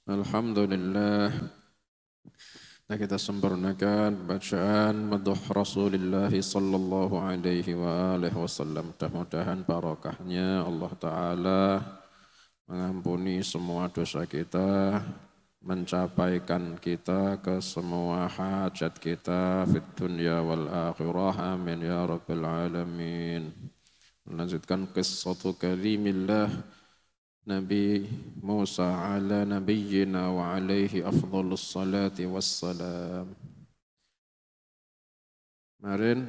Alhamdulillah. Nah, kita sempurnakan bacaan madhah Rasulullah sallallahu alaihi wa alihi wasallam. Mudah-mudahan barokahnya Allah Ta'ala mengampuni semua dosa kita, mencapaikan kita ke semua hajat kita fid dunya wal akhirah. Amin ya rabbal alamin. Melanjutkan kisah kalimillah Nabi Musa ala nabiyyina wa alaihi afdhalus salati wassalam. Kemarin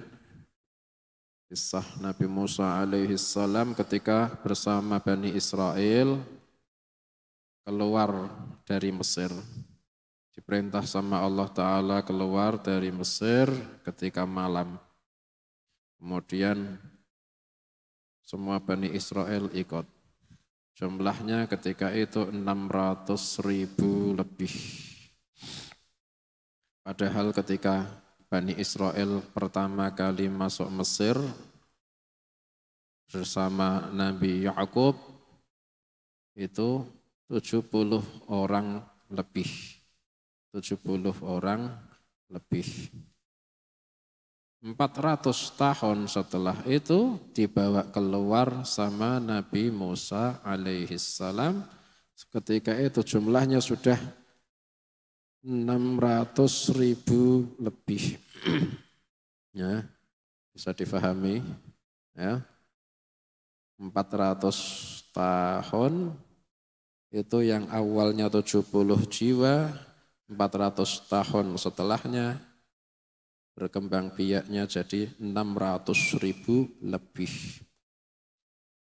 kisah Nabi Musa alaihi salam ketika bersama Bani Israel keluar dari Mesir. Diperintah sama Allah Ta'ala keluar dari Mesir ketika malam. Kemudian semua Bani Israel ikut. Jumlahnya ketika itu 600.000 lebih. Padahal ketika Bani Israel pertama kali masuk Mesir bersama Nabi Yakub itu 70 orang lebih. 70 orang lebih. 400 tahun setelah itu dibawa keluar sama Nabi Musa alaihi salam. Ketika itu jumlahnya sudah 600.000 lebih. Ya, bisa difahami ya. 400 tahun itu yang awalnya 70 jiwa, 400 tahun setelahnya berkembang biaknya jadi 600.000 lebih.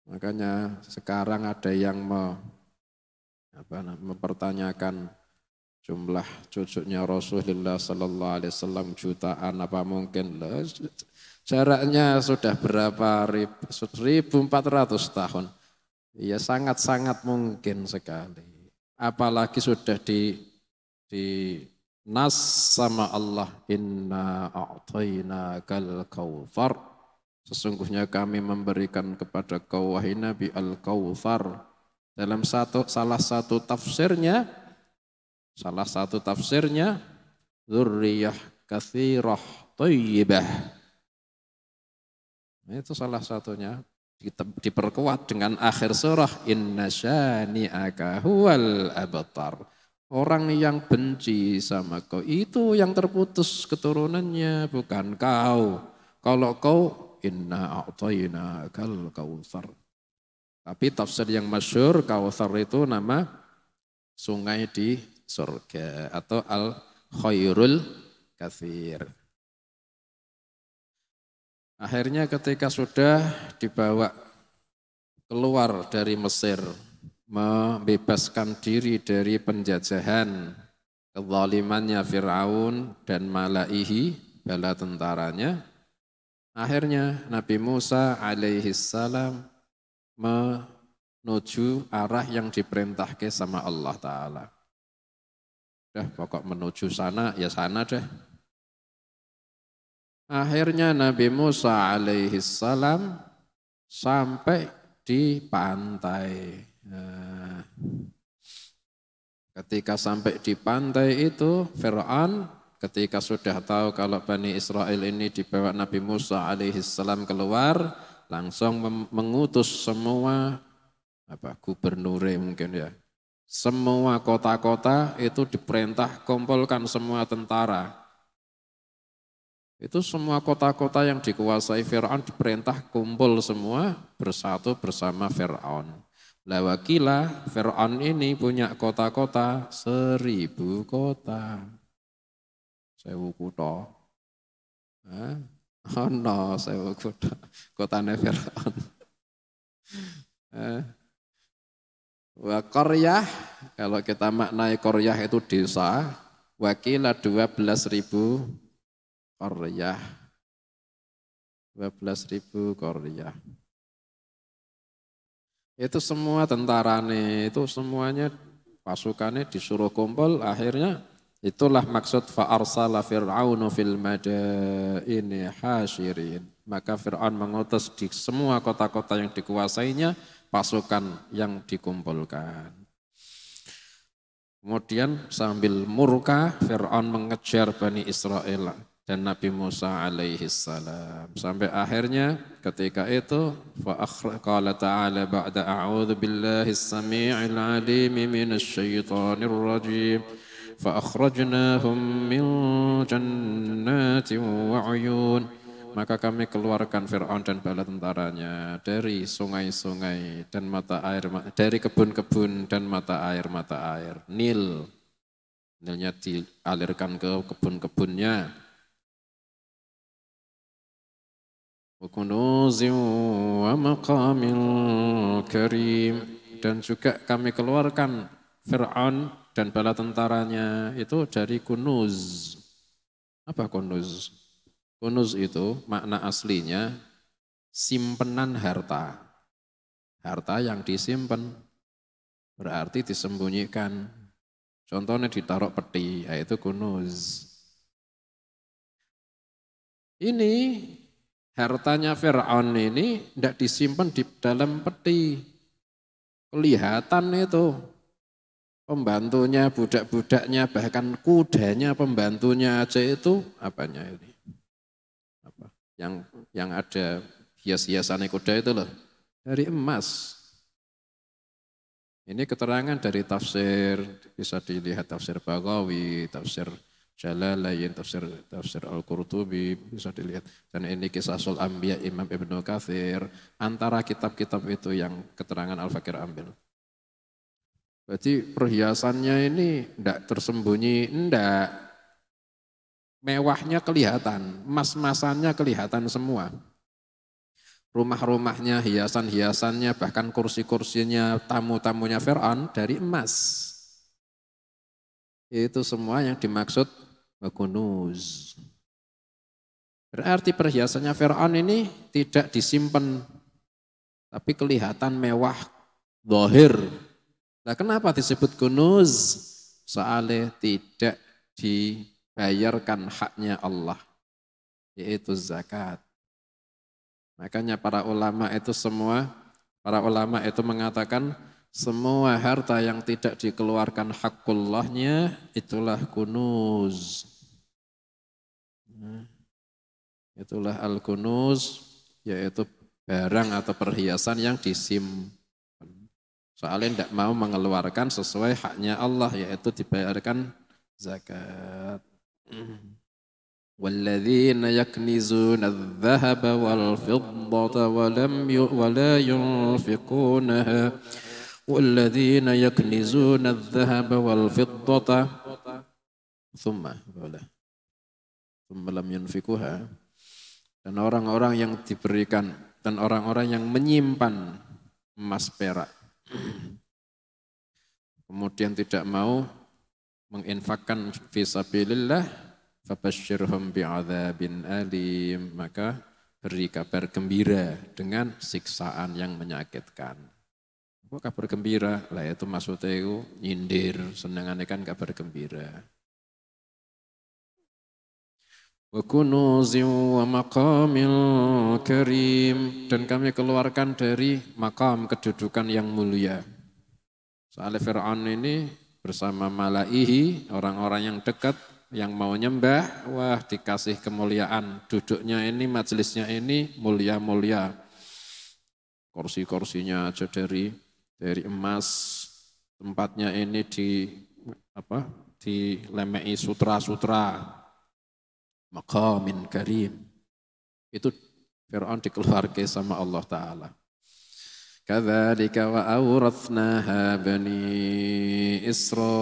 Makanya sekarang ada yang mempertanyakan jumlah cucunya Rasulullah Sallallahu Alaihi Wasallam jutaan apa mungkin? Jaraknya sudah berapa 1.400 tahun. Ya sangat-sangat mungkin sekali. Apalagi sudah di nas sama Allah, inna a'tainakal kautsar. Sesungguhnya kami memberikan kepada kau wahai Nabi al-kautsar. Dalam salah satu tafsirnya dzurriyyah katsirah thayyibah. Itu salah satunya diperkuat dengan akhir surah inna syani'aka huwal abtar. Orang yang benci sama kau itu yang terputus keturunannya, bukan kau. Kalau kau inna a'tainakal kautsar. Tapi tafsir yang masyhur kautsar itu nama sungai di surga atau al-khairul katsir. Akhirnya ketika sudah dibawa keluar dari Mesir, membebaskan diri dari penjajahan kezalimannya Fir'aun dan malaihi, bala tentaranya. Akhirnya Nabi Musa alaihi salam menuju arah yang diperintahkan sama Allah Ta'ala. Pokok menuju sana, ya sana deh. Akhirnya Nabi Musa alaihi salam sampai di pantai. Nah, ketika sampai di pantai itu, Fir'aun ketika sudah tahu kalau Bani Israel ini dibawa Nabi Musa alaihi salam keluar, langsung mengutus semua gubernure mungkin ya. Semua kota-kota itu diperintah kumpulkan semua tentara. Itu semua kota-kota yang dikuasai Fir'aun diperintah kumpul semua bersatu bersama Fir'aun. Lah wakilah Fir'aun ini punya kota-kota 1.000 kota. 1.000 kota. Oh no, 1.000 kota. Kotanya Fir'aun. Wa qaryah, kalau kita maknai qaryah itu desa, wakilah 12.000 qaryah. 12.000 qaryah. Itu semua tentarane, itu semuanya pasukannya disuruh kumpul, akhirnya itulah maksud fa'arsala fir'aunu fil madaini hasyirin. Maka Fir'aun mengutus di semua kota-kota yang dikuasainya pasukan yang dikumpulkan. Kemudian sambil murka Fir'aun mengejar Bani Israel dan Nabi Musa alaihi salam. Sampai akhirnya ketika itu qala ta'ala ba'da a'udzu billahi as-sami'il 'alim minasy syaithanir rajim fa akhrajnahum min jannatin wa 'uyun. Maka kami keluarkan Fir'aun dan bala tentaranya dari sungai-sungai dan mata air, dari kebun-kebun dan mata air, Nil. Nilnya dialirkan ke kebun-kebunnya. Wa kunuzin wa maqamil karim. Dan juga kami keluarkan Fir'aun dan bala tentaranya itu dari kunuz. Apa kunuz? Kunuz itu makna aslinya simpenan harta. Harta yang disimpan berarti disembunyikan. Contohnya ditaruh peti, yaitu kunuz. Ini hartanya Fir'aun ini tidak disimpan di dalam peti. Kelihatan itu. Pembantunya, budak-budaknya, bahkan kudanya pembantunya aja itu apanya ini? Apa? Yang ada hias-hiasan kuda itu loh. Dari emas. Ini keterangan dari tafsir, bisa dilihat tafsir Baghawi, tafsir Jalalain, tafsir Al-Qurtubi, bisa dilihat. Dan ini Qisasul Anbiya Imam Ibnu Katsir, antara kitab-kitab itu yang keterangan Al-Fakir ambil. Berarti perhiasannya ini tidak tersembunyi, tidak. Mewahnya kelihatan, emas-emasannya kelihatan semua. Rumah-rumahnya, hiasan-hiasannya, bahkan kursi-kursinya, tamu-tamunya Fir'aun dari emas. Itu semua yang dimaksud kunuz. Berarti perhiasannya Fir'aun ini tidak disimpan, tapi kelihatan mewah, zahir. Nah, kenapa disebut kunuz? Soalnya tidak dibayarkan haknya Allah, yaitu zakat. Makanya para ulama itu mengatakan semua harta yang tidak dikeluarkan hakullahnya itulah kunuz. Itulah al-kunuz, yaitu barang atau perhiasan yang disimpan. Soalnya tidak mau mengeluarkan sesuai haknya Allah, yaitu dibayarkan zakat. وَالَّذِينَ يَكْنِزُونَ الذَّهَبَ وَالْفِضَّةَ وَلَا يُنْفِقُونَهَا وَالَّذِينَ يَكْنِزُونَ الذَّهَبَ وَالْفِضَّةَ ثُمَّ لَمْ يُنْفِقُوهَا. Dan orang-orang yang diberikan, dan orang-orang yang menyimpan emas perak, kemudian tidak mau menginfakkan fisabilillah, fabasyirhum bi'adzabin alim, maka beri kabar gembira dengan siksaan yang menyakitkan. Kok kabar gembira? Lah itu maksudnya itu nyindir, senengannya kan kabar gembira. Wa kunuzin wa maqamil karim, dan kami keluarkan dari makam kedudukan yang mulia. Soalnya Fir'aun ini bersama malaihi, orang-orang yang dekat, yang mau nyembah, wah dikasih kemuliaan. Duduknya ini, majelisnya ini mulia-mulia. Kursi-kursinya aja dari emas, tempatnya ini dilemei sutra-sutra. Maqamin karim. Itu Fir'aun dikeluarkan sama Allah Ta'ala. Kadzalika wa awrathnaha bani Israil.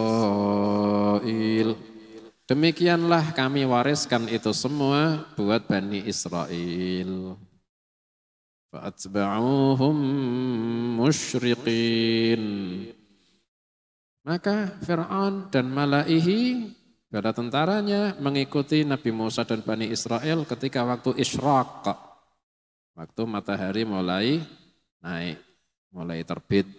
Demikianlah kami wariskan itu semua buat Bani Israel. Fa'atba'uhum musyriqin. Maka Fir'aun dan malaihi, bala tentaranya, mengikuti Nabi Musa dan Bani Israel ketika waktu isyraq. Waktu matahari mulai naik, mulai terbit.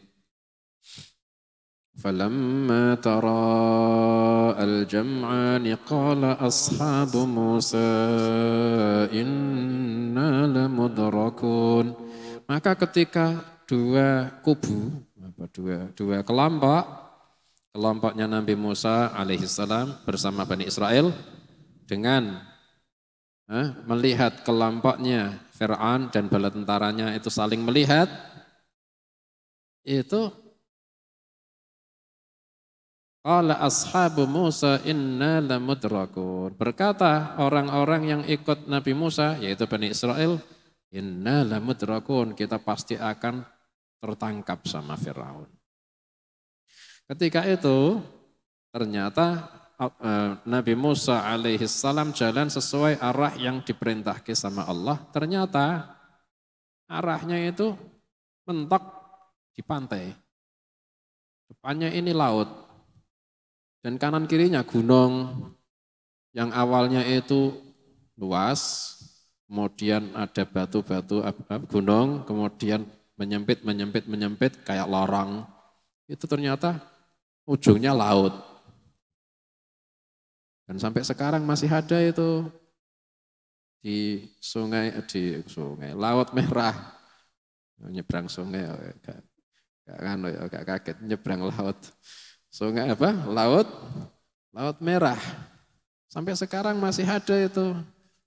فَلَمَّا تَرَاءَ الْجَمْعَانِ قَالَ أَصْحَابُ مُوسَى إِنَّا لَمُدْرَكُونَ. Maka ketika dua kubu, dua kelompok kelompoknya Nabi Musa alaihissalam bersama Bani Israel dengan melihat kelompoknya Fir'aun dan bala tentaranya itu saling melihat, itu qala ashabu Musa inna lamudrakun. Berkata orang-orang yang ikut Nabi Musa, yaitu Bani Israel, inna lamudrakun, kita pasti akan tertangkap sama Fir'aun. Ketika itu ternyata Nabi Musa alaihissalam jalan sesuai arah yang diperintahkan sama Allah. Ternyata arahnya itu mentok di pantai. Depannya ini laut. Dan kanan kirinya gunung yang awalnya itu luas, kemudian ada batu-batu gunung, kemudian menyempit kayak lorong. Itu ternyata ujungnya laut. Dan sampai sekarang masih ada itu di Laut Merah. Nyebrang sungai, gak kaget nyebrang laut. Sungai apa? Laut Merah. Sampai sekarang masih ada itu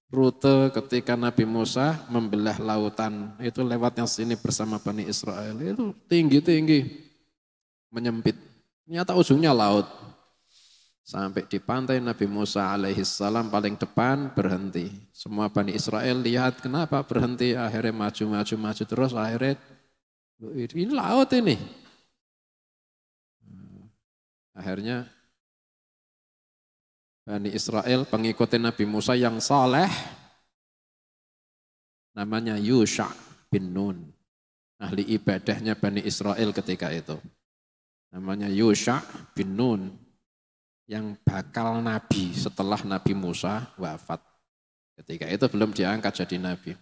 rute ketika Nabi Musa membelah lautan. Itu lewatnya sini bersama Bani Israel. Itu tinggi-tinggi, menyempit. Ternyata ujungnya laut. Sampai di pantai Nabi Musa alaihissalam paling depan berhenti. Semua Bani Israel lihat kenapa berhenti. Akhirnya maju terus. Akhirnya ini laut ini. Akhirnya Bani Israel pengikuti Nabi Musa yang saleh namanya Yusha bin Nun. Ahli ibadahnya Bani Israel ketika itu. Namanya Yusha bin Nun. Yang bakal nabi setelah Nabi Musa wafat. Ketika itu belum diangkat jadi nabi.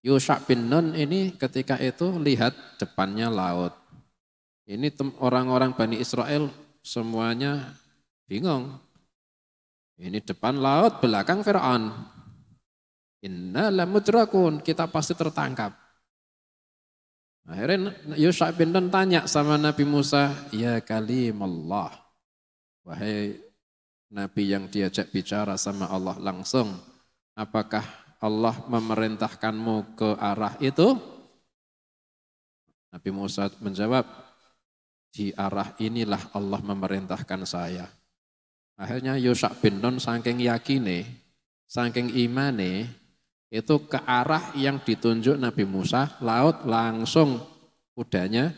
Yusha bin Nun ini ketika itu lihat depannya laut. Ini orang-orang Bani Israel semuanya bingung. Ini depan laut, belakang Fir'aun. Inna lamudrakun, kita pasti tertangkap. Akhirnya Yusha bin Nun tanya sama Nabi Musa, ya kalimallah. Wahai Nabi yang diajak bicara sama Allah langsung, apakah Allah memerintahkanmu ke arah itu? Nabi Musa menjawab, di arah inilah Allah memerintahkan saya. Akhirnya Yusha bin Nun saking yakine, saking imane, itu ke arah yang ditunjuk Nabi Musa, laut, langsung kudanya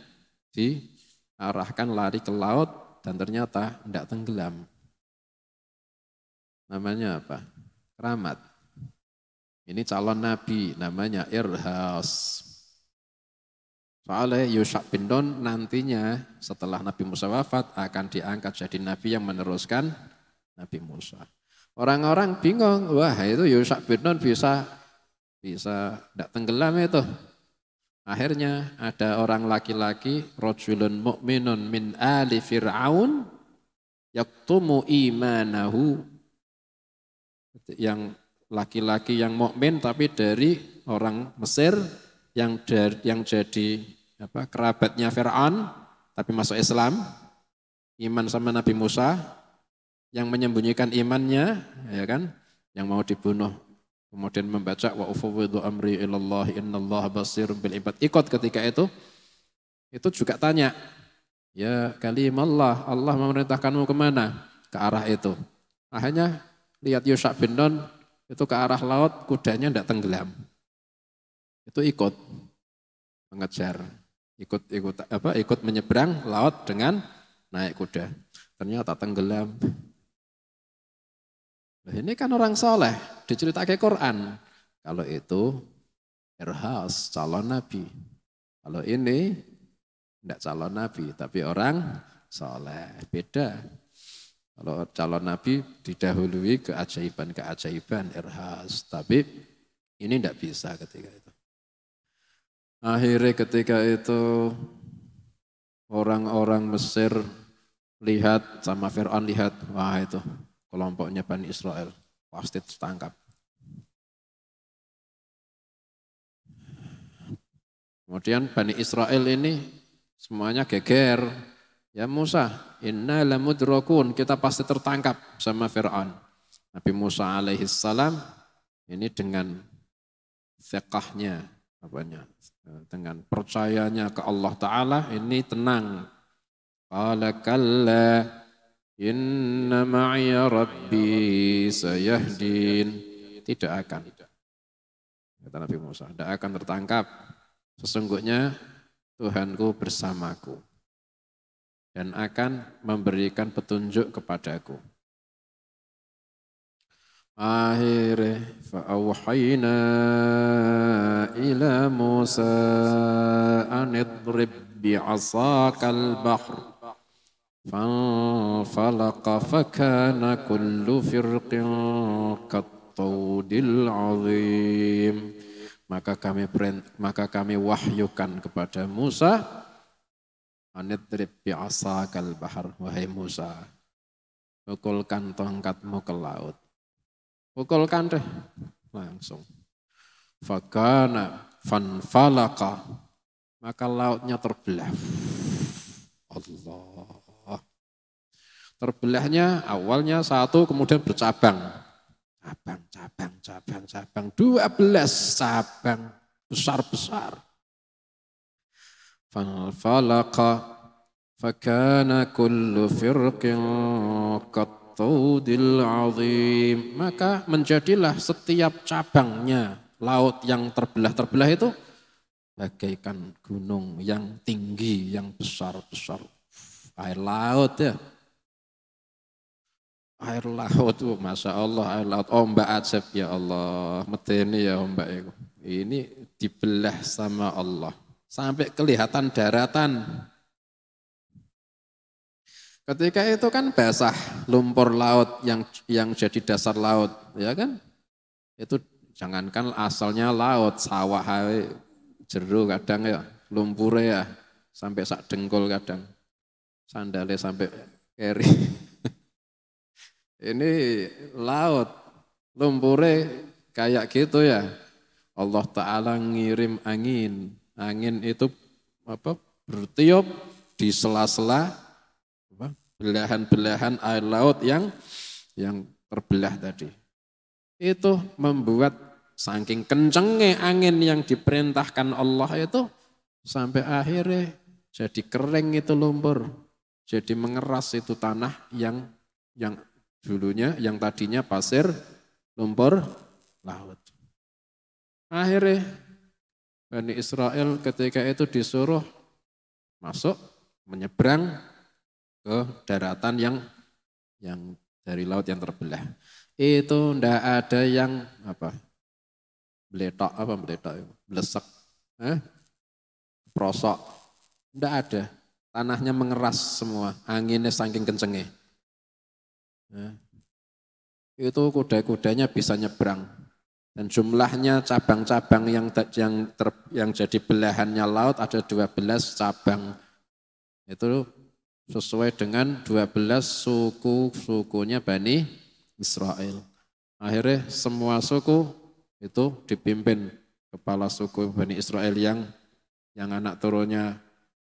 diarahkan lari ke laut, dan ternyata tidak tenggelam. Namanya apa? Keramat. Ini calon nabi, namanya Irhas. Soalnya Yusha bin Nun nantinya setelah Nabi Musa wafat akan diangkat jadi nabi yang meneruskan Nabi Musa. Orang-orang bingung, wah itu Yusha bin Nun bisa tidak tenggelam itu. Akhirnya ada orang laki-laki, rajulun mu'minun min ali fir'aun, yaktumu imanahu. Yang laki-laki yang mukmin tapi dari orang Mesir yang jadi kerabatnya Fir'aun tapi masuk Islam, iman sama Nabi Musa, yang menyembunyikan imannya, ya kan, yang mau dibunuh. Kemudian membaca wa ufawwidu amri ilallah innallaha basirun bil ibad. Ikut ketika itu juga tanya, ya kalimallah, Allah memerintahkanmu kemana? Ke arah itu. Akhirnya lihat Yusha bin Nun itu ke arah laut, kudanya tidak tenggelam. Itu ikut mengejar, ikut menyeberang laut dengan naik kuda. Ternyata tenggelam. Nah, ini kan orang soleh, diceritakan Quran. Kalau itu Irhas, calon nabi. Kalau ini tidak calon nabi, tapi orang soleh. Beda. Kalau calon nabi didahului keajaiban Irhas. Tapi ini tidak bisa ketika itu. Akhirnya ketika itu orang-orang Mesir lihat sama Fir'aun lihat, wah itu kelompoknya Bani Israel pasti tertangkap. Kemudian Bani Israel ini semuanya geger. Ya Musa, inna lamudrakun, kita pasti tertangkap sama Fir'aun. Nabi Musa alaihi salam ini dengan thiqahnya, dengan percayanya ke Allah Ta'ala, ini tenang. Qala kalla inna ma'iya rabbi sayahdin. Tidak akan, kata Nabi Musa, tidak akan tertangkap. Sesungguhnya Tuhanku bersamaku dan akan memberikan petunjuk kepadaku. Akhirnya fa'awhayna ila Musa anidrib bi'asakal bahr fanfalaqa fakana kullu firqin kattawdil azim. Maka kami wahyukan kepada Musa, anidrib bi'asakal bahr, wahai Musa, pukulkan tongkatmu ke laut. Pukulkan deh, langsung. Fakana fanfalaka, maka lautnya terbelah. Allah. Terbelahnya awalnya satu, kemudian bercabang. Cabang. 12 cabang besar-besar. Fanfalaka, fakana kullu firqin kattawdil azim. Maka menjadilah setiap cabangnya laut yang terbelah-terbelah itu bagaikan gunung yang tinggi, yang besar-besar. Air laut ya. Air laut, Masya Allah, air laut, ombak ajab ya Allah. Medeni ya ombak itu. Ini dibelah sama Allah. Sampai kelihatan daratan. Ketika itu kan basah, lumpur laut yang jadi dasar laut, ya kan? Itu jangankan asalnya laut, sawah jeru kadang ya, lumpurnya ya, sampai sak dengkul kadang. Sandalnya sampai keri. Ini laut, lumpurnya kayak gitu ya. Allah Ta'ala ngirim angin. Angin itu bertiup di sela-sela belahan-belahan air laut yang terbelah tadi. Itu membuat saking kencengnya angin yang diperintahkan Allah itu sampai akhirnya jadi kering itu lumpur. Jadi mengeras itu tanah yang dulunya, yang tadinya pasir, lumpur laut. Akhirnya Bani Israel ketika itu disuruh masuk, menyeberang ke daratan yang dari laut yang terbelah. Itu ndak ada yang blesek, prosok, ndak ada. Tanahnya mengeras semua, anginnya saking kencengnya. Itu kuda-kudanya bisa nyebrang dan jumlahnya cabang-cabang yang jadi belahannya laut ada 12 cabang. Itu sesuai dengan 12 sukunya Bani Israel. Akhirnya semua suku itu dipimpin kepala suku Bani Israel yang anak turunnya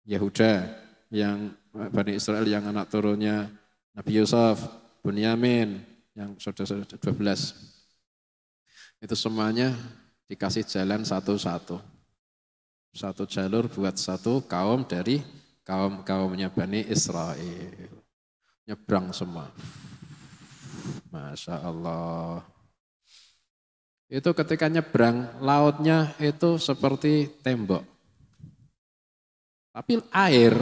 Yehuda, yang Bani Israel yang anak turunnya Nabi Yusuf, Bunyamin, yang saudara-saudara 12. Itu semuanya dikasih jalan satu-satu. Satu jalur buat satu kaum dari kaum-kaumnya Bani Israel. Nyebrang semua. Masya Allah. Itu ketika nyebrang, lautnya itu seperti tembok. Tapi air,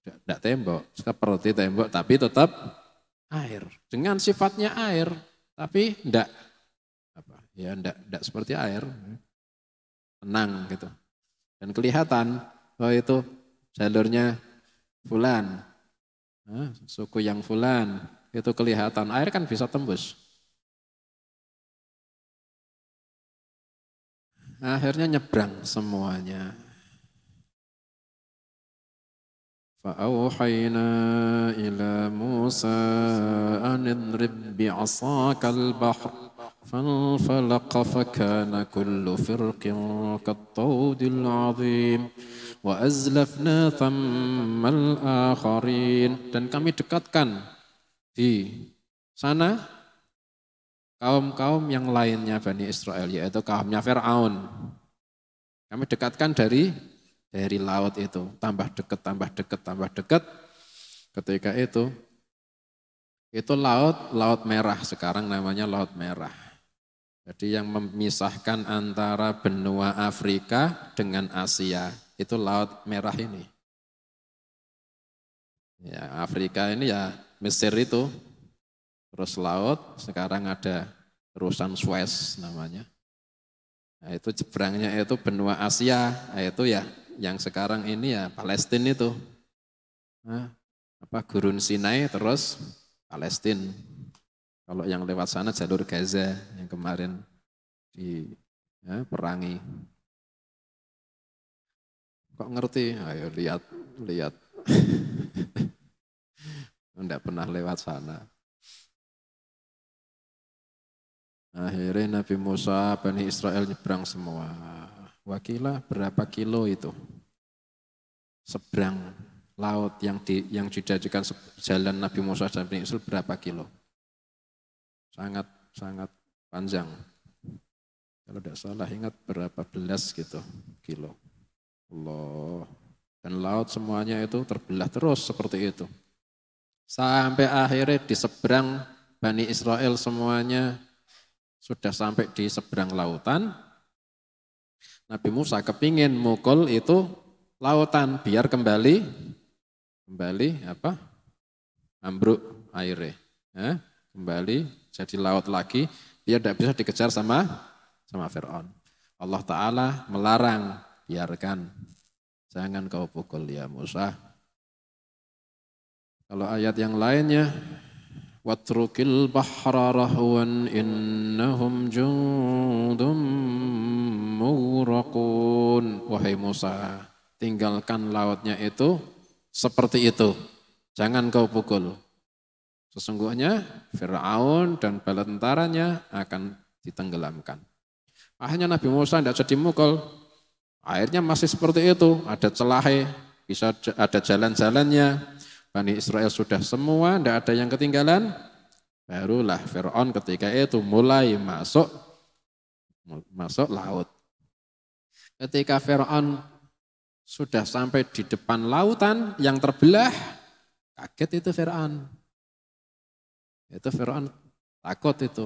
tidak tembok, seperti tembok tapi tetap air, dengan sifatnya air, tapi enggak seperti air, tenang gitu. Dan kelihatan bahwa itu jalurnya fulan, suku yang fulan, itu kelihatan, air kan bisa tembus. Akhirnya nyebrang semuanya. فأوحينا إلى موسى أن اضرب بعصاك البحر فانفلق فكان كل فرق كالطود العظيم Wa azlafna thammal akharin. Dan kami dekatkan di sana kaum-kaum yang lainnya Bani Israel, yaitu kaumnya Fir'aun. Kami dekatkan dari laut itu, tambah dekat, tambah dekat, tambah dekat. Ketika itu laut merah, sekarang namanya Laut Merah. Jadi yang memisahkan antara benua Afrika dengan Asia, itu Laut Merah ini. Ya, Afrika ini ya Mesir itu, terus laut, sekarang ada terusan Suez namanya. Nah, itu jebrangnya itu benua Asia, nah, itu ya yang sekarang ini ya Palestina itu. Nah, Gurun Sinai terus Palestina. Kalau yang lewat sana jalur Gaza yang kemarin perangi. Kok ngerti? Ayo lihat. Enggak pernah lewat sana. Akhirnya Nabi Musa, Bani Israel nyebrang semua. Wakilah berapa kilo itu? Seberang laut yang dijadikan jalan Nabi Musa dan Bani Israel berapa kilo? Sangat panjang. Kalau tidak salah ingat berapa belas gitu kilo. Allah. Dan laut semuanya itu terbelah terus seperti itu. Sampai akhirnya di seberang Bani Israel semuanya sudah sampai di seberang lautan. Nabi Musa kepingin mukul itu lautan biar kembali ambruk airnya. Kembali jadi laut lagi, dia tidak bisa dikejar sama Fir'aun. Allah Ta'ala melarang, biarkan, jangan kau pukul ya Musa. Kalau ayat yang lainnya, watrukil bahra rahwan innahum jundum mughraqun. Wahai Musa, tinggalkan lautnya itu seperti itu, jangan kau pukul. Sesungguhnya Fir'aun dan bala tentaranya akan ditenggelamkan. Akhirnya Nabi Musa tidak jadi mukul. Airnya masih seperti itu, ada celah, bisa ada jalan-jalannya. Bani Israel sudah semua, tidak ada yang ketinggalan. Barulah Fir'aun ketika itu mulai masuk laut. Ketika Fir'aun sudah sampai di depan lautan yang terbelah, kaget itu Fir'aun. Itu Fir'aun takut itu.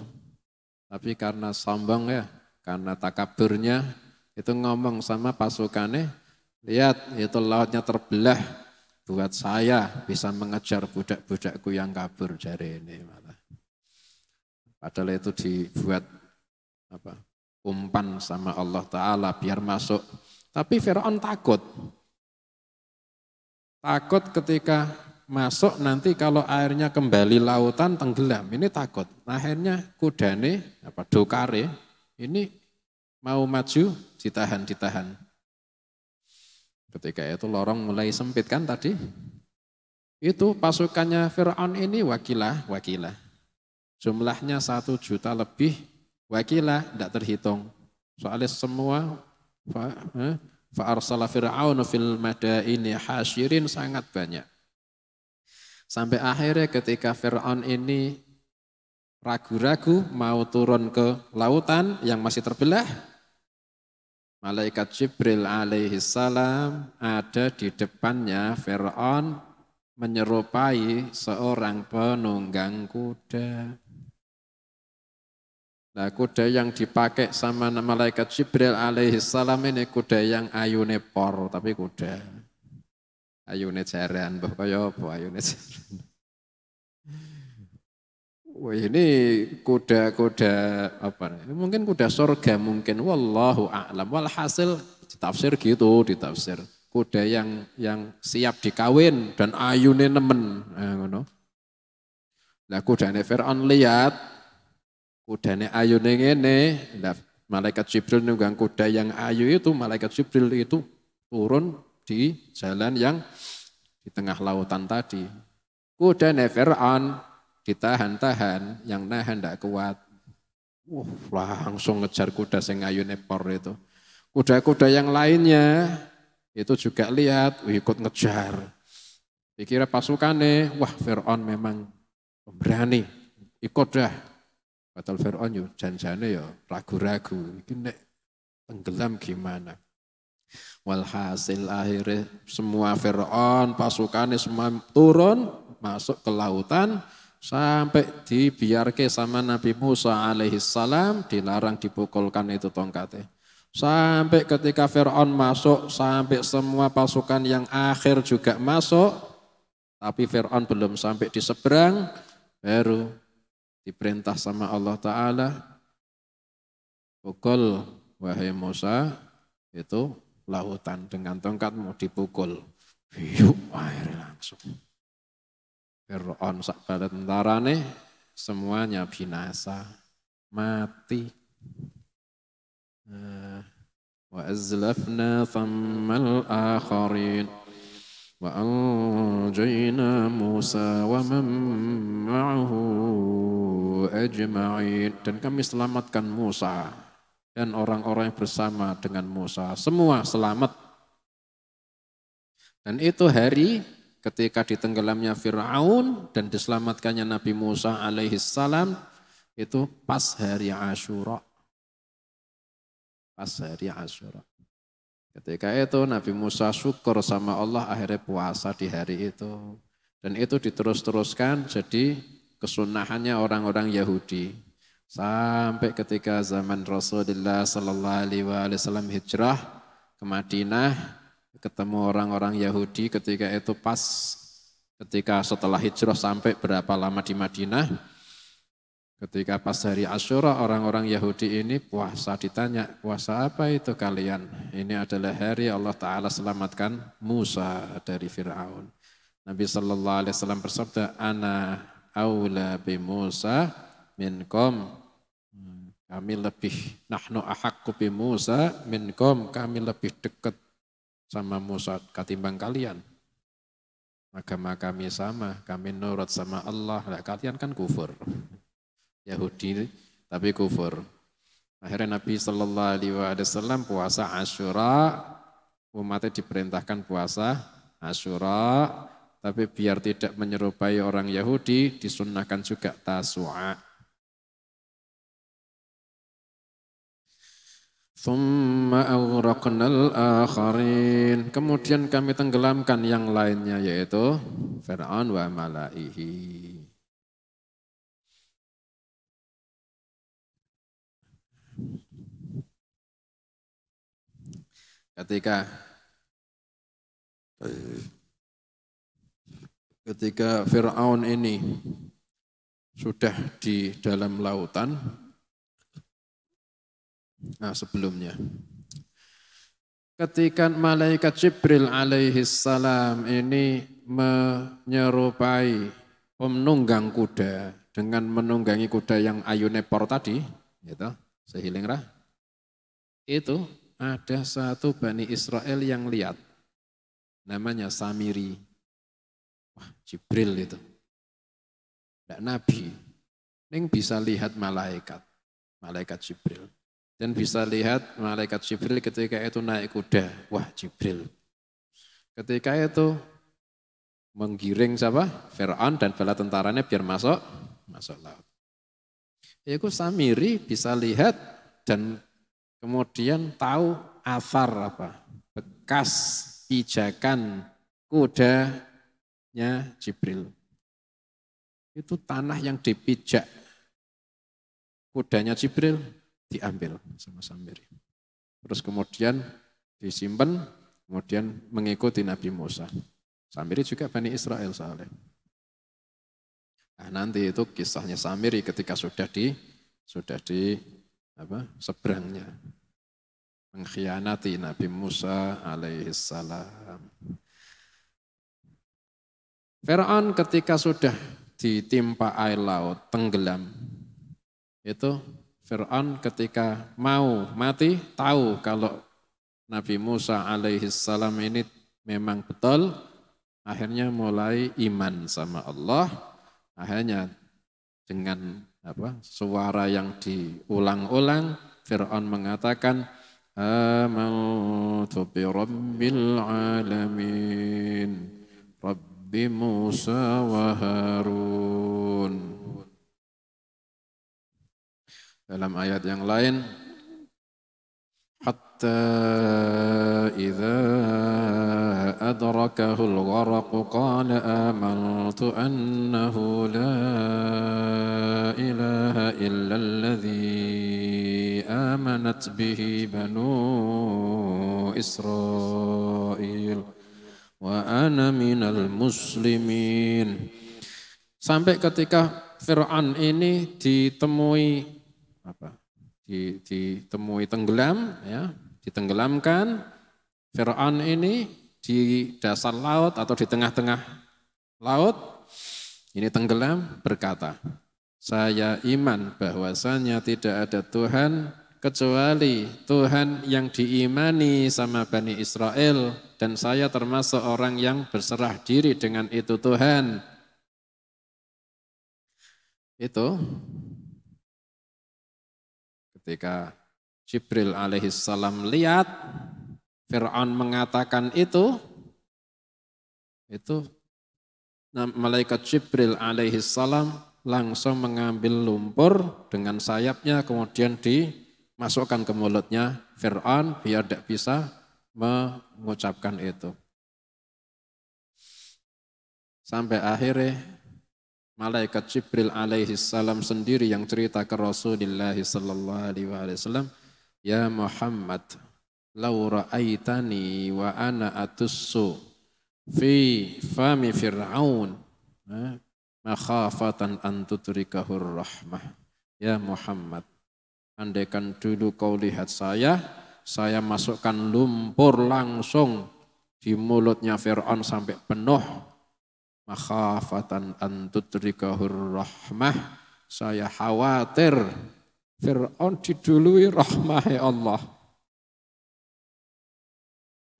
Tapi karena sombong ya, karena takaburnya, itu ngomong sama pasukannya, lihat itu lautnya terbelah, buat saya bisa mengejar budak-budakku yang kabur jari ini. Padahal itu dibuat umpan sama Allah Ta'ala biar masuk. Tapi Fir'aun takut. Takut ketika masuk nanti kalau airnya kembali lautan tenggelam, ini takut. Akhirnya kudane dokare ini mau maju ditahan. Ketika itu lorong mulai sempit kan tadi. Itu pasukannya Fir'aun ini wakilah. Jumlahnya 1 juta lebih, wakilah tidak terhitung. Soalnya semua fa'arsala Fir'aun fil madaini hasyirin sangat banyak. Sampai akhirnya ketika Fir'aun ini ragu-ragu mau turun ke lautan yang masih terbelah, Malaikat Jibril alaihissalam ada di depannya Fir'aun menyerupai seorang penunggang kuda. Nah, kuda yang dipakai sama Malaikat Jibril alaihissalam ini kuda yang ayune por, tapi kuda. Ayune jaran, mbah kaya apa ayune jaran. Wah, ini kuda-kuda apa? Mungkin kuda surga mungkin, wallahu a'lam. Walhasil ditafsir gitu, ditafsir. Kuda yang siap dikawin dan ayune nemen. Lah kudane Fir'aun lihat, kudane ayune ngene, lah Malaikat Jibril nunggang kuda yang ayu itu, Malaikat Jibril itu turun di jalan yang di tengah lautan tadi. Kudane Fir'aun ditahan-tahan, yang nahan tidak kuat. Langsung ngejar kuda sing ayune por itu. Kuda-kuda yang lainnya itu juga lihat, ikut ngejar. Dikira pasukannya, wah Fir'aun memang pemberani, ikut dah. Padahal Fir'aun yo janjane ya ragu-ragu, ini nek tenggelam gimana. Walhasil akhirnya semua Fir'aun, pasukannya semua turun, masuk ke lautan, sampai dibiarke sama Nabi Musa alaihissalam, dilarang dipukulkan itu tongkatnya. Sampai ketika Fir'aun masuk, sampai semua pasukan yang akhir juga masuk, tapi Fir'aun belum sampai di seberang, baru diperintah sama Allah Ta'ala, pukul wahai Musa, itu lautan dengan tongkatmu dipukul. Yuk, akhirnya langsung. Fir'aun sak bala tentarane semuanya binasa, mati. Wa azlafna thammal akharin wa anjayna Musa wa man ma'ahu ajma'in. Dan kami selamatkan Musa dan orang-orang yang bersama dengan Musa, semua selamat. Dan itu hari ketika ditenggelamnya Fir'aun dan diselamatkannya Nabi Musa alaihissalam, itu pas hari Asyura. Pas hari Asyura. Ketika itu Nabi Musa syukur sama Allah, akhirnya puasa di hari itu. Dan itu diterus-teruskan jadi kesunahannya orang-orang Yahudi. Sampai ketika zaman Rasulullah Sallallahu Alaihi Wasallam hijrah ke Madinah, ketemu orang-orang Yahudi ketika itu pas ketika setelah hijrah sampai berapa lama di Madinah. Ketika pas hari Asyura orang-orang Yahudi ini puasa, ditanya, puasa apa itu kalian? Ini adalah hari Allah Ta'ala selamatkan Musa dari Fir'aun. Nabi Sallallahu Alaihi Wasallam bersabda, Ana awla bi Musa minkum. Kami lebih, nahnu ahakku bi Musa minkum. Kami lebih dekat sama Musa ketimbang kalian. Agama kami sama, kami nurut sama Allah. Nah, kalian kan kufur. Yahudi tapi kufur. Akhirnya Nabi Sallallahu Alaihi Wasallam puasa Asyura, umatnya diperintahkan puasa Asyura, tapi biar tidak menyerupai orang Yahudi, disunnahkan juga Tasu'a. Thumma aghraqnal akharin. Kemudian kami tenggelamkan yang lainnya, yaitu Fir'aun wa malaihi. Ketika Fir'aun ini sudah di dalam lautan, sebelumnya, ketika malaikat Jibril alaihissalam ini menyerupai penunggang kuda dengan menunggangi kuda yang ayunepor tadi, gitu, sehilingrah, itu ada satu Bani Israel yang lihat, namanya Samiri. Wah, Jibril itu. Tidak Nabi, yang bisa lihat malaikat Jibril. Dan bisa lihat malaikat Jibril ketika itu naik kuda. Wah, Jibril. Ketika itu menggiring siapa? Fir'aun dan bala tentaranya biar masuk laut. Itu Samiri bisa lihat dan kemudian tahu asar apa? Bekas pijakan kudanya Jibril. Itu tanah yang dipijak kudanya Jibril diambil sama Samiri. Terus kemudian disimpan, kemudian mengikuti Nabi Musa. Samiri juga Bani Israel soalnya. Nah, nanti itu kisahnya Samiri ketika sudah di seberangnya, mengkhianati Nabi Musa alaihissalam. Fir'aun ketika sudah ditimpa air laut, tenggelam, itu Fir'aun ketika mau mati, tahu kalau Nabi Musa alaihissalam ini memang betul, akhirnya mulai iman sama Allah, akhirnya dengan suara yang diulang-ulang, Fir'aun mengatakan, amantu bi rabbil alamin Rabbi Musa wa Harun. Dalam ayat yang lain, hatta idza adrakahu al-gharaq qala amantu annahu la ilaha illa alladhi amanat bihi banu Israil wa ana minal muslimin. Sampai ketika Fir'aun ini ditemui ditemui tenggelam, ya, ditenggelamkan. Fir'aun ini di dasar laut atau di tengah-tengah laut, ini tenggelam, berkata, saya iman bahwasanya tidak ada Tuhan kecuali Tuhan yang diimani sama Bani Israel, dan saya termasuk orang yang berserah diri dengan itu Tuhan. Itu ketika Jibril alaihissalam lihat Fir'aun mengatakan itu malaikat Jibril alaihissalam langsung mengambil lumpur dengan sayapnya, kemudian dimasukkan ke mulutnya Fir'aun biar tidak bisa mengucapkan itu. Sampai akhirnya malaikat Jibril alaihissalam sendiri yang cerita ke Rasulullah sallallahu alaihi wasallam, ya Muhammad, law ra'aitani wa ana atussu fi fami fir'aun makhafatan an tudrikahur rahmah. Ya Muhammad, andaikan dulu kau lihat saya masukkan lumpur langsung di mulutnya Fir'aun sampai penuh, makhafatan an tudrikahur rahmah, saya khawatir Fir'aun didului rahmah Allah.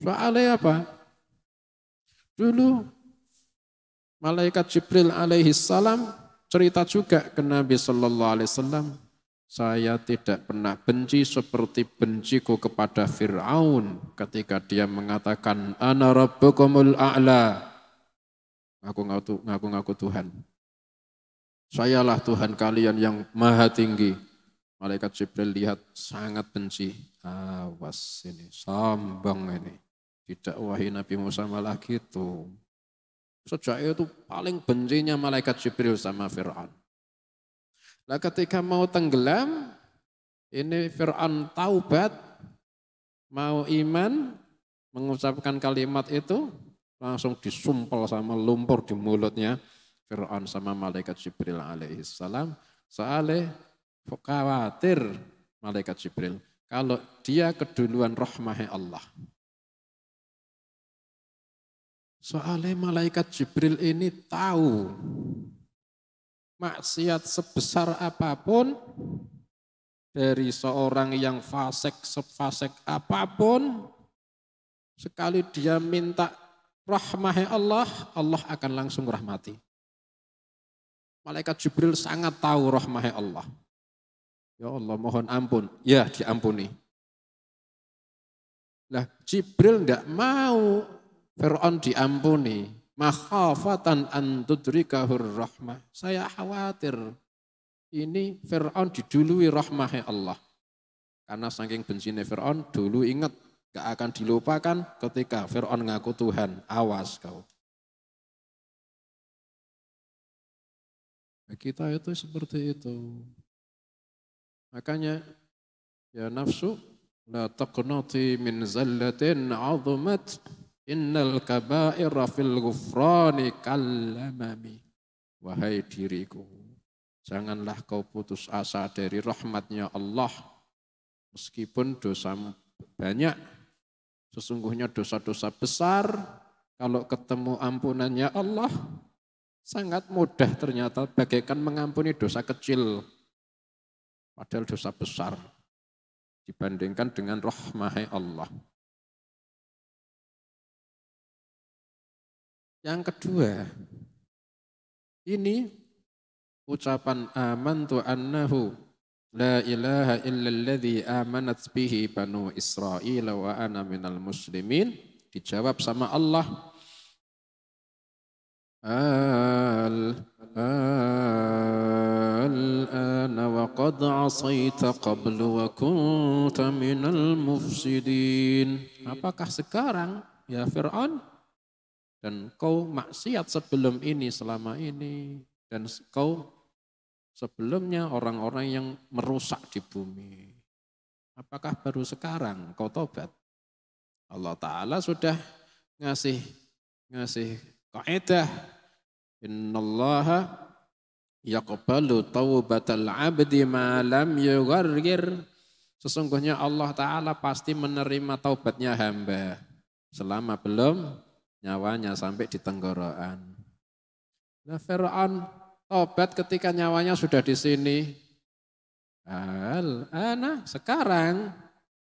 Soalnya apa? Dulu malaikat Jibril alaihissalam cerita juga ke Nabi sallallahu alaihi wasallam, saya tidak pernah benci seperti benciku kepada Fir'aun ketika dia mengatakan ana rabbukumul a'la. Ngaku Tuhan. Sayalah Tuhan kalian yang maha tinggi. Malaikat Jibril lihat sangat benci. Awas ini, sombong ini. Didakwahi Nabi Musa malah gitu. Sejak itu paling bencinya malaikat Jibril sama Fir'aun. Nah ketika mau tenggelam, ini Fir'aun taubat, mau iman, mengucapkan kalimat itu, langsung disumpel sama lumpur di mulutnya Fir'aun sama malaikat Jibril alaihissalam. Soalnya khawatir malaikat Jibril kalau dia keduluan rahmah Allah. Soalnya malaikat Jibril ini tahu maksiat sebesar apapun dari seorang yang sefasik apapun, sekali dia minta rahmah Allah, Allah akan langsung rahmati. Malaikat Jibril sangat tahu rahmah Allah. Ya Allah mohon ampun, ya diampuni. Lah Jibril tidak mau Fir'aun diampuni. Makhafatan an tudrikahur rahmah. Saya khawatir ini Fir'aun didului rahmah Allah. Karena saking bencinya Fir'aun, dulu ingat gak akan dilupakan ketika Fir'aun ngaku Tuhan. Awas kau. Nah, kita itu seperti itu. Makanya ya nafsu la taqnati min zallatin 'azumat innal kaba'ira fil ghufrani kallamami. Wahai diriku, janganlah kau putus asa dari rahmatnya Allah. Meskipun dosamu banyak, sesungguhnya dosa-dosa besar, kalau ketemu ampunannya Allah, sangat mudah ternyata bagaikan mengampuni dosa kecil. Padahal dosa besar dibandingkan dengan rahmah Allah. Yang kedua, ini ucapan amantu annahu La ilaha illalladzi amanat bihi banu Israil wa ana minal muslimin. Dijawab sama Allah. Al-ana wa qad asaita qablu wa kunta minal mufsidin. Apakah sekarang ya Fir'aun? Dan kau maksiat sebelum ini, selama ini. Dan kau sebelumnya orang-orang yang merusak di bumi. Apakah baru sekarang kau tobat? Allah Ta'ala sudah ngasih kaidah. Innallaha yaqbalu taubatal abdi ma lam yughargir. Sesungguhnya Allah Ta'ala pasti menerima taubatnya hamba selama belum nyawanya sampai di tenggorokan. Nah, Fir'aun tobat ketika nyawanya sudah di sini. Sekarang,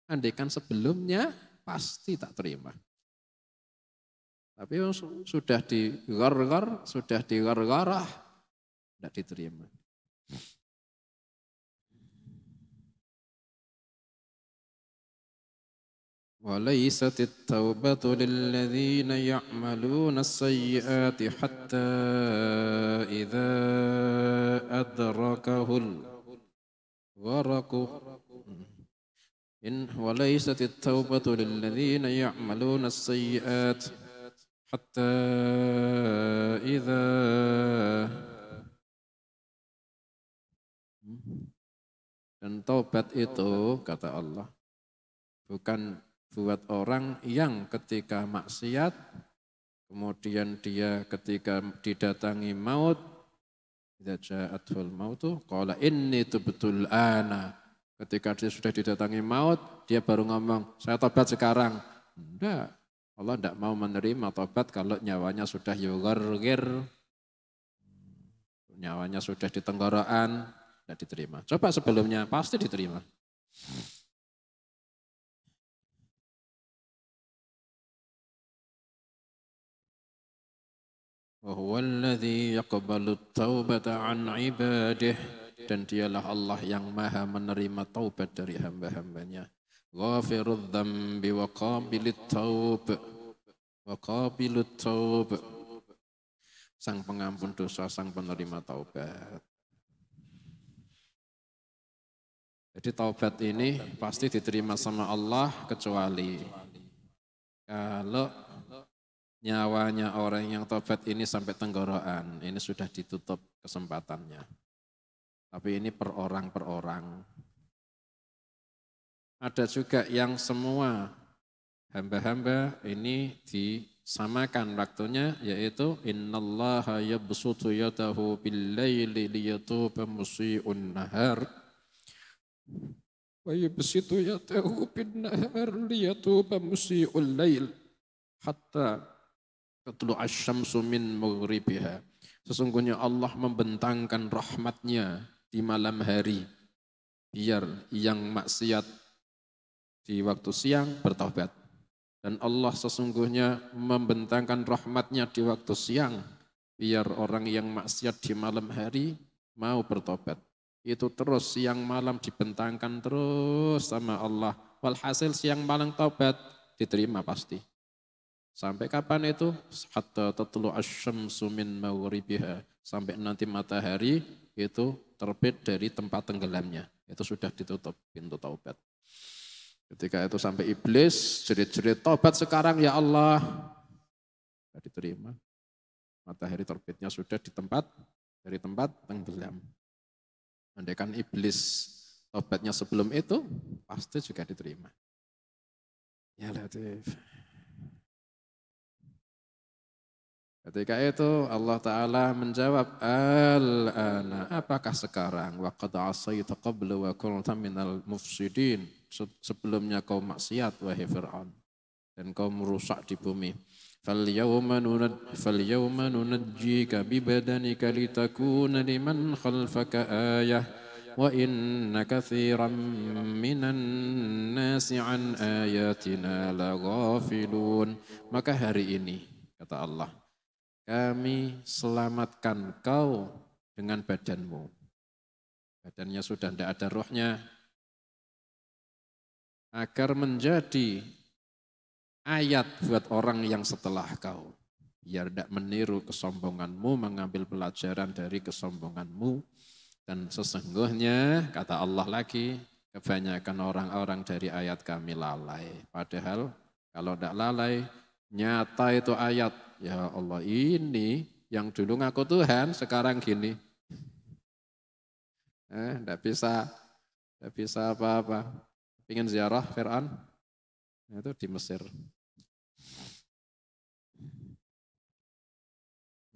andaikan sebelumnya pasti tak terima. Tapi sudah digor-gor, sudah digor-gorah, tidak diterima. وليست التوبة للذين يعملون السيئات حتى إذا أدركه الغرق وليست التوبة للذين يعملون السيئات حتى إذا dan taubat itu kata Allah bukan buat orang yang ketika maksiat, kemudian dia ketika didatangi maut, idza ja'atul mautu qala inni tubtul ana. Ketika dia sudah didatangi maut, dia baru ngomong, saya tobat sekarang. Enggak, Allah tidak mau menerima tobat kalau nyawanya sudah yughargir, nyawanya sudah di tenggorokan, tidak diterima. Coba sebelumnya, pasti diterima. Wahuwallazi yaqbalu taubata an ibadih. Dan dialah Allah yang maha menerima taubat dari hamba-hambanya. Ghafirudz dzambi wa qabilit taub. Wa qabilut taub. Sang pengampun dosa, sang penerima taubat. Jadi taubat ini pasti diterima sama Allah kecuali kalau nyawanya orang yang tobat ini sampai tenggorokan, ini sudah ditutup kesempatannya. Tapi ini per orang. Ada juga yang semua hamba-hamba ini disamakan waktunya, yaitu innallaha yabsutu yadahu bil-laili liyatuba musii'un nahar wa yabsutu yadahu bin-nahar liyatuba musii'ul lail hatta tatlu asyamsu min maghribiha. Sesungguhnya Allah membentangkan rahmatnya di malam hari biar yang maksiat di waktu siang bertaubat. Dan Allah sesungguhnya membentangkan rahmatnya di waktu siang biar orang yang maksiat di malam hari mau bertobat. Itu terus siang malam dibentangkan terus sama Allah. Walhasil siang malam taubat diterima pasti. Sampai kapan itu? Hatta tatlu asyamsu min maghribiha. Sampai nanti matahari itu terbit dari tempat tenggelamnya. Itu sudah ditutup pintu taubat. Ketika itu sampai iblis jerit-jerit taubat sekarang ya Allah. Tidak diterima. Matahari terbitnya sudah dari tempat tenggelam. Andaikan iblis taubatnya sebelum itu pasti juga diterima. Ya Latif. Ketika itu Allah Ta'ala menjawab, Al-ana, apakah sekarang? Wa qad asaita qabla wa kunta minal mufsidin. Sebelumnya kau maksiat, wahai Fir'aun. Dan kau merusak di bumi. Falyawma nunajjika bibadanika litakuna liman khalfaka ayah. Wa inna katsiran minan nasi an ayatina laghafilun. Maka hari ini, kata Allah, kami selamatkan kau dengan badanmu. badannya sudah tidak ada rohnya, agar menjadi ayat buat orang yang setelah kau. Biar tidak meniru kesombonganmu, mengambil pelajaran dari kesombonganmu. Dan sesungguhnya, kata Allah lagi, kebanyakan orang-orang dari ayat kami lalai. Padahal kalau tidak lalai, nyata itu ayat. Ya Allah, ini yang dulu ngaku Tuhan, sekarang gini. Tidak bisa apa-apa. Ingin ziarah Fir'aun, itu di Mesir.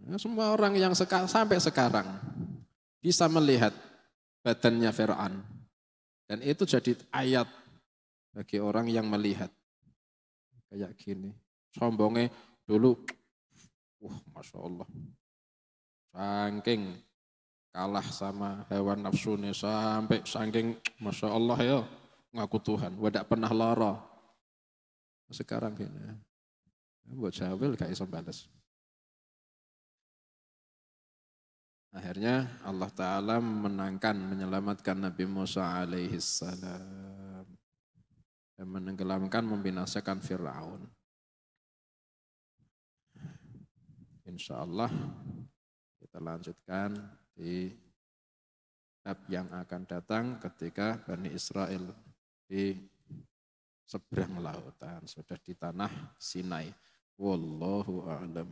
Nah, semua orang yang sampai sekarang bisa melihat badannya Fir'aun. Dan itu jadi ayat bagi orang yang melihat. Kayak gini. Sombongnya dulu, Masya Allah. Saking kalah sama hewan nafsu nih, sampai saking Masya Allah ya, ngaku Tuhan. Wadak pernah lara. Sekarang gini. Buat jawil gak iso balas. Akhirnya Allah Ta'ala menyelamatkan Nabi Musa alaihi salam. Dan menenggelamkan, membinasakan Fir'aun. Insya Allah kita lanjutkan di bab yang akan datang ketika Bani Israel di seberang lautan, sudah di tanah Sinai. Wallahu a'lam.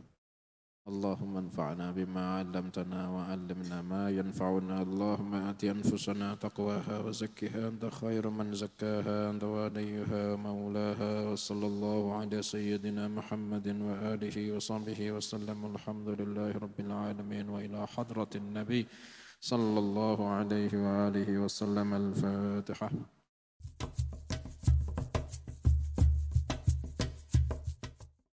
Allahumma anfa'na bima 'allamtana wa 'allimna ma yanfa'una. Allahumma ati anfusana taqwaha wa zakkiha anta khairu man zakkaha anta waliyuha maulaha. Wa sallallahu ala sayyidina Muhammadin wa alihi wa sahbihi wa sallam. Alhamdulillahi rabbil alamin. Wa ila hadratin nabi sallallahu alaihi wa alihi wa sallam. Al-Fatihah.